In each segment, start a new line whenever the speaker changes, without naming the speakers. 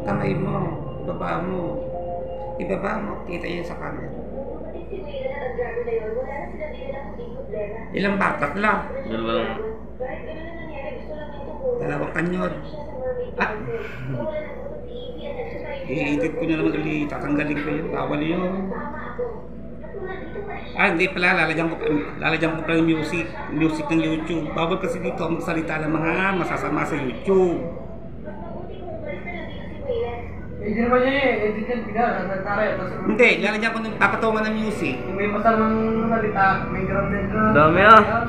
kamay mo. Ibaba mo. Ibaba mo. Kita yun sa camera. Ilang bakat lang?
Dalawa lang.
Dalawang kanyod. Ah! I-edit ko na naman ulit. Tatanggalin ko yun. Bawal yun. Ah, hindi pala. Lalagyan ko pala yung music ng YouTube. Bawal kasi dito ang magsalita ng mga masasama sa YouTube.
Hindi naman niya eh. Edit yan pinag-nagtaray.
Hindi. Lalagyan ko ng papatungan ng music.
Kung may masamang salita, may grounded ka.
Dami ah.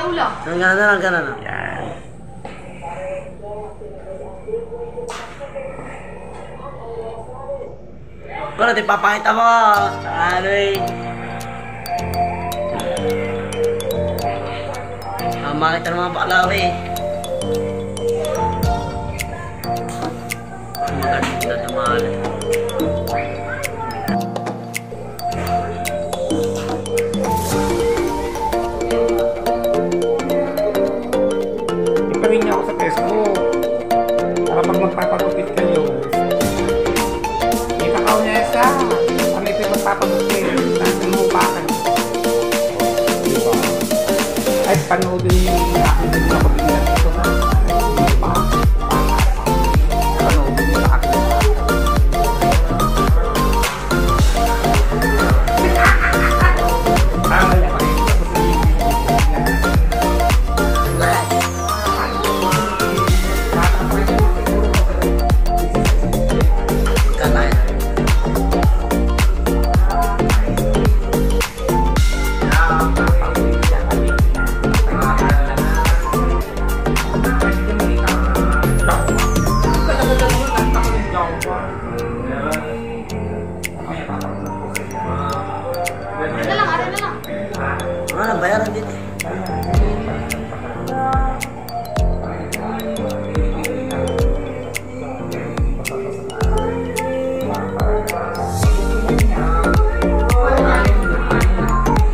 Ulo.
Gana na.
Yan.
Kung natin papakita mo. Ano eh. Makita ng mga baklaw eh. Maganda sa mahal.
Ipawin niyo ako sa Facebook. Para pag magpapagupit kayo. Itakaw niya isa. Kami ito magpapagupit. Natin mo pa kayo. Diba? Ay, panoodin niyo yung aking video ko bigyan dito na. Diba? Panoodin niyo sa aking
bayaran dito.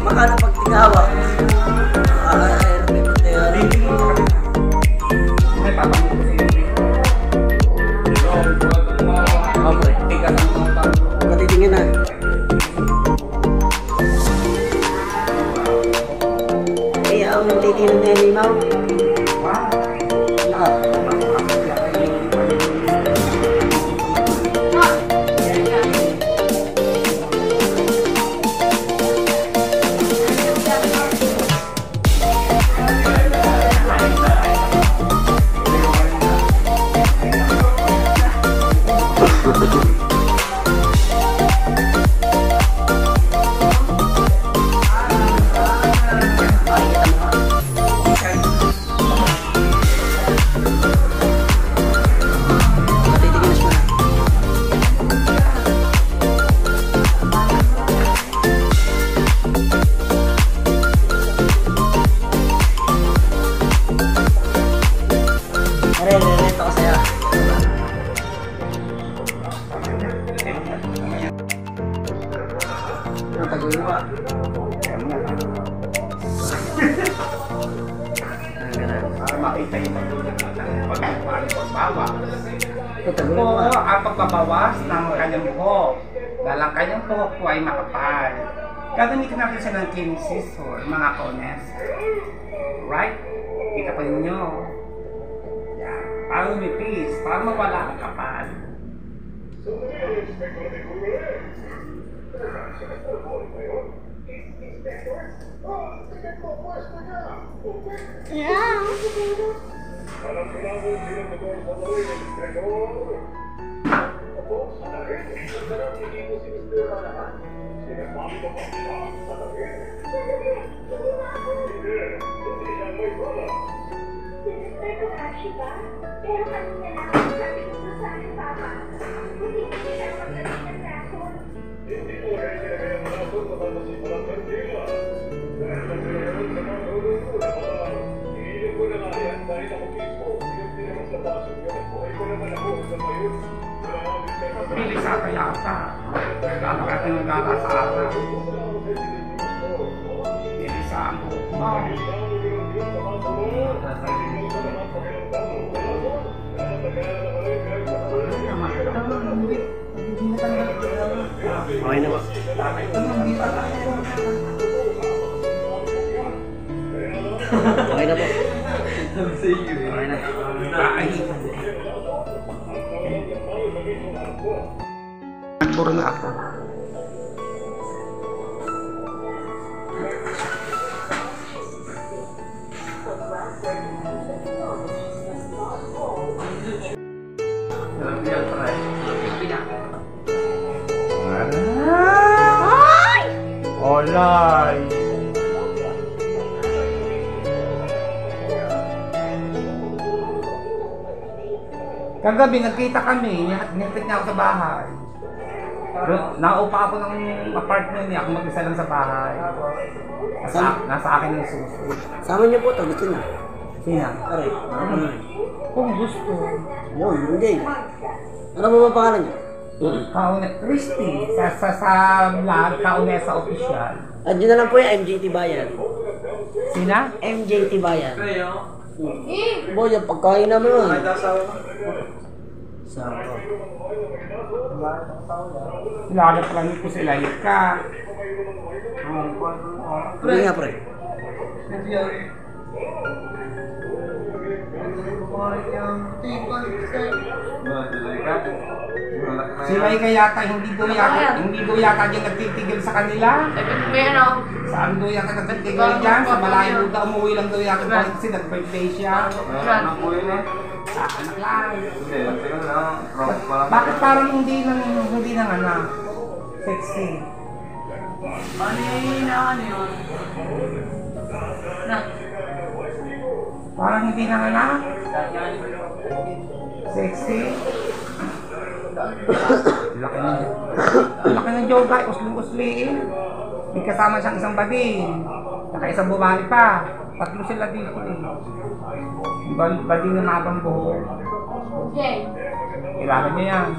Makano pag tingawa? Patitingin na. Titignan na yung limaw. Ito ko sa'yo. Ang tagoy mo ba?
Para makita yung pagbabawas.
Tagoy mo
Oo,
ba?
ang pagbabawas ng kanyang buhok. Dahil ang kanyang buhok po ay makapal. Gagamitin natin siya ng cleaning scissors, mga kones. Right? Kita pa ninyo. Yan. Para lumipis, para mawala ang kapal.
Yeah. Pero kanina lang, sabi ko sa aking papa, hindi ko siya magkaroon ng rason. Hindi ko rin nilagay ang rason na masimulang kandila. Dahil sa mayroon sa mga nulungkula, iilig ko na nga yan dahil ako mismo, hindi naman sa baso yun. Buhay ko naman ako sa mayon.
Bilis ata yata. Gano'n natin ang gala sa araw.
Okay na po. Okay na po. Okay na.
Puro na ako. Olay! Kagabi nagkita kami, nipit niya ako sa bahay. Naupa ako ng apartment niya, ako mag-isa lang sa bahay. Nasa akin yung suso.
Sama niyo po ito, gusto niya.
Sina?
Aray.
Kung gusto.
Yun, hindi. Ano po ba pangalan niyo?
Christy, sa vlog, Kaunesa Official.
At yun na lang po yung MJT Bayan.
Sina?
MJT Bayan. Boy, yung pagkain namin yun. Sarap.
Lagat lang ko sila ka.
Hindi nga, pre.
Sila hindi do yata dyan nagtitigil sa kanila. Saan do yata nagtitigil dyan? Sa Malayo daw, umuwi lang daw yata kasi nag-birthday siya. Sa anak lang. Bakit parang hindi nang anak? Sexy.
Ano yun?
Parang hindi nang anak? Sexy. Laki ng joga, usling-usliin. May kasama siyang isang bading. Saka isang babae pa. Tatlo sila dito eh. Bading na mabang buhok. Kilala niya yan.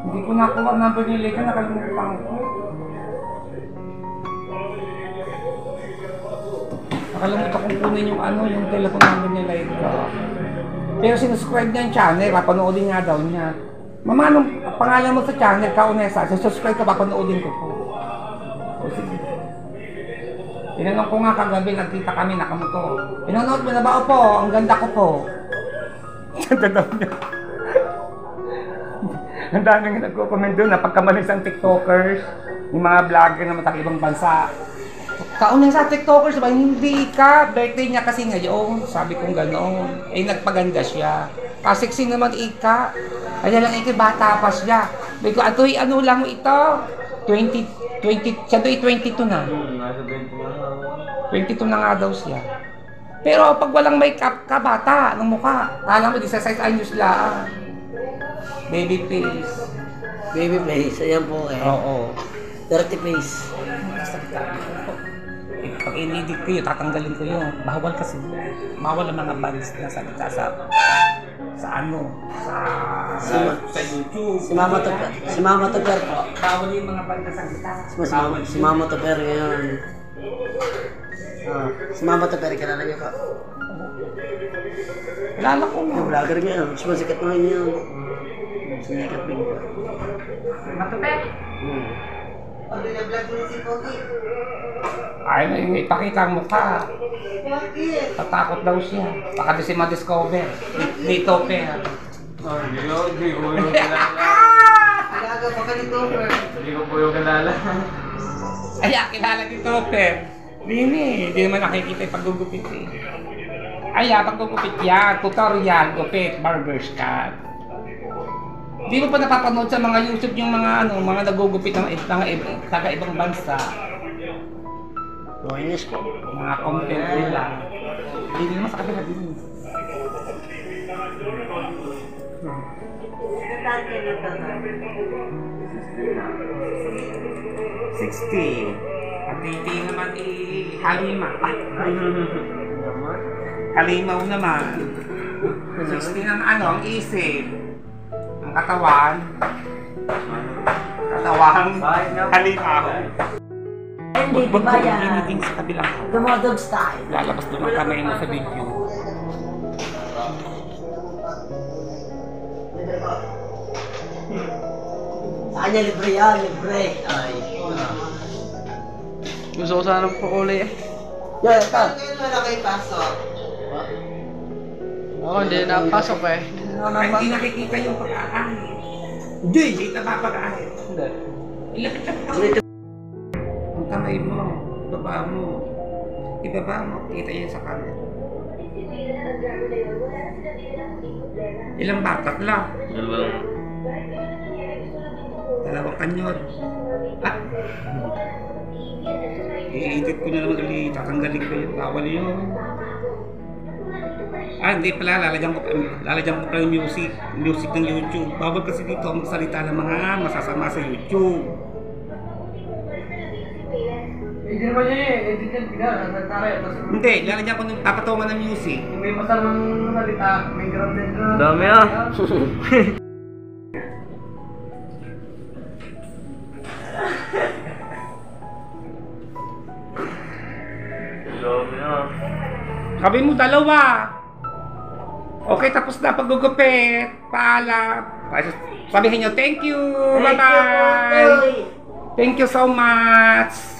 Hindi ko nakuha ang number ni Leka, nakalimutan ko. Nakalimutan kong kunin yung telephone number ni Leka. Pero sinuscribe niya yung channel, papanoodin nga daw niya. Mama, anong pangalan mo sa channel, Kaunesa? Susubscribe ka, papanoodin ko po. O sige. Tinanong ko nga kagabi, nagkita kami, nakamoto. Pinanood mo na ba? Opo, ang ganda ko po. Ganda daw niya. Ang daming nagko-comment doon na pagkamalis ang TikTokers, yung mga vlogger na matang ibang bansa. Kaunesa TikTokers ba? Hindi ka. Birthday niya kasi ngayon. Sabi kong gano'n. Eh, nagpaganda siya. Kasiksi naman ika. Kaya lang bata pa siya. Sabi ko, ato'y ano lang mo ito? 20, siya do'y 22 na. 22 na nga daw siya. Pero pag walang makeup ka, bata ng mukha. Kala mo, 16 anyos lang. Baby face.
Baby face, ayan po eh.
Oo.
Dirty face.
Pag inedit ko yun, tatanggalin ko yun. Bawal kasi. Bawal ang mga bands na salita sa YouTube.
Si Mama Tupper po.
Bawal yung mga band na salita.
Si Mama Tupper ngayon. Si Mama Tupper, kilala niyo po.
Kilala ko mo.
Yung vlogger ngayon, sumasikat na ngayon yun. Sumikat din po.
Matupet. Ay, ipakita ang mukha. Tatakot daw siya. Baka di siya ma-discover. Dito, pera.
Hindi ko yung kilala.
Alaga pa ka ni Topper.
Hindi ko po yung kilala.
Ay, kilala ni Topper. Hindi naman nakikita yung paggugupit eh. Ay, paggugupit yan. Tutorial, gupit, barber's cut. Hindi mo pa napapanood sa mga YouTube yung mga mga nagugupit ng taga-ibang bansa.
Moinis po.
Mga content nila. Hindi naman sa kanila din.
Ilan kayo na tanong?
60. At hindi naman Halima. Halimaw naman. 60 ng ang isip. Ang katawan. Halimaw.
hindi,
Huwag
ba
mo
yan?
giniting sa kabilang hawak.
Dumodog style.
Lalabas doon ang kamay mo sa video.
Sa kanya libre yan, libre. Ay.
Gusto ko sana po kulay eh.
Yan, ito.
Ako hindi napasok eh.
Ay, hindi nakikita yung pag-aahit.
Hindi.
Hindi napapag-aahit.
Hindi.
Ilapit ang kamay mo, baba mo. Ibaba mo, kita yan sa camera. Ilang batak lang? Dalawang kanyon. Ah! I-edit ko na naman ulit, tatanggalin ko yung bawal yun. Ah, hindi pala, lalagyan ko pala yung music ng YouTube. Bawal kasi dito ang magsalita ng mga masasama sa YouTube.
Hindi naman niya eh. Edit yan pina. Nagtaray.
Hindi, lalagyan ko ng papatungan ng music.
May masamang salita. May grounded na.
Dami ah. Dami ah.
Sabi mo dalawa. Okay, tapos na paggugupit. Paalam. Sabihin nyo, thank you. Bye-bye. Thank you so much.